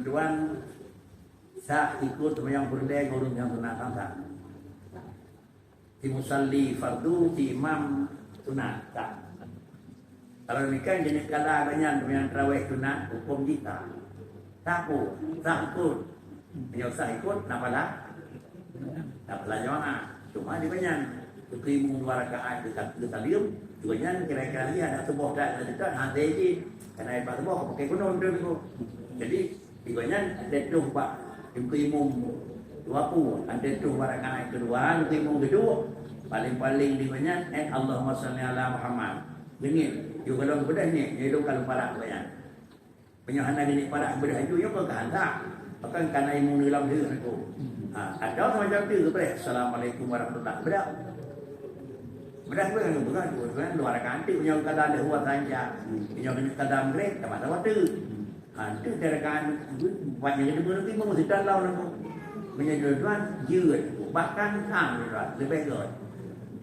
tuan saya ikut yang berdaya guru yang sunat tak. Si musalli fardu, si imam sunat tak. Kalau demikian jenis kala banyak yang terawih sunat hukum kita. Takut, takut. Menyusah ikut, nampaklah. Nampaklah jamaah. Cuma di banyak. Tukimu 2 rakaat kita diam. Juga kira-kira dia ada sebuah dah dekat hati je. Karena apa sebuah pakai gunung tu. Jadi di banyak ada tu pak. Tukimu 20. Ada tu 2 rakaat kedua, tukimu kedua. Paling-paling di banyak Allahumma salli ala Muhammad. Bingit, you kalau bedah ni, you kalau parak banyak. Penyohana gini parak bedah you kau kehantar. Bahkan karena imun dalam diri aku. Ada macam tu ber. Assalamualaikum warahmatullahi wabarakatuh. Bedah pun yang bukan tu, kan luar kanti punya kadang ada buat saja. Punya kadang break, tak ada waktu. Tu terakan banyak yang dulu nanti mesti dalam aku. Punya tuanยืด bahkan hang lebih good.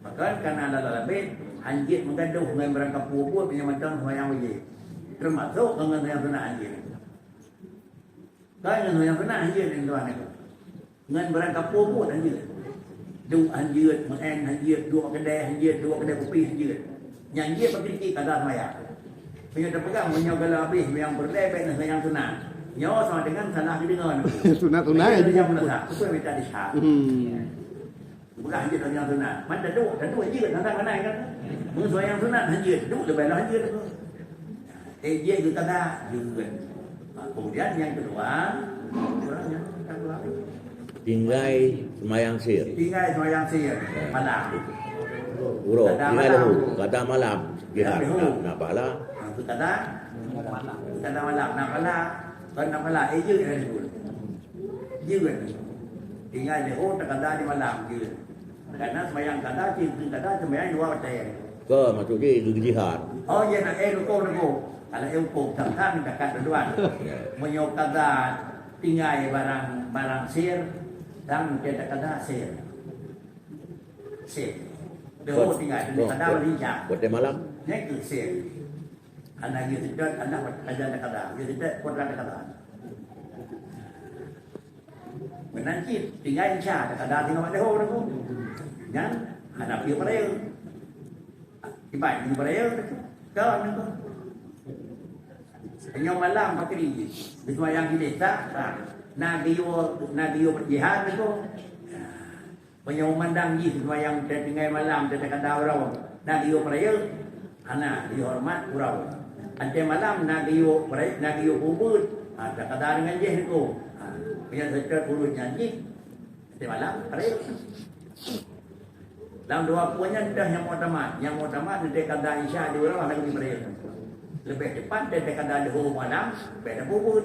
Bahkan karena ada lebih anjir menggaduh dengan berangkat puput punya macam sembahyang wajib. Termasuk dengan yang sunat anjir. Kan yang sunat anjir ni tuan aku. Dengan berangkat puput anjir. Du anjir, mengen anjir, 2 kedai anjir, 2 kedai kopi anjir. Yang anjir bagi kadar sembahyang. Punya terpegang punya kalau habis yang berdebet dengan yang sunat. Nyawa sama dengan salah kedengaran. Sunat-sunat itu yang benar. Itu yang minta disah. Bukan anjir yang sunat. Mana duduk anjir tentang mana kan? Musuh yang sunat anjir, duduk lebih lah anjir tu. Dia itu kata juga. Kemudian yang kedua, orangnya kedua. Tinggai semayang sir. Tinggal semayang sir malam. Urut, tinggal lahu. Kata malam. Kira nak pala. Kata malam nak pala. Kalau nak pala, je kan dulu. Je kan. Tinggal lahu tak kata di malam je. Karena semayang kata, semayang 2 waktu. Ke masuk je ke jihad. Oh ya nak ruko. Kalau ruko tentang dekat tuan. Menyok kata tinggal barang sir dan kita kata sir. Sir. Dah tinggal kata berhijab. Buat malam. Nek sir. Anak dia tidak anak ajar kata. Dia tidak kurang kata. Menanti tinggal insya kata tinggal dah ruko. Yang anak dia perel. Ibarat ni beraya kau ni tu. Yang malam pakai ni. Semua yang kita tak. Nadio berjihad ni tu. Punya memandang ni semua yang tinggal malam kita kata orang. Nadio beraya anak dihormat kurau. Ante malam nadio beraya nadio kubur. Ada kata dengan je tu. Punya sekat puluh nyanyi. Ante malam beraya. Dalam 2 punya dah yang mutamat. Yang mutamat dia kata Isya di orang lagi berakhir. Lebih cepat dia kata dahulu malam, beda bubur.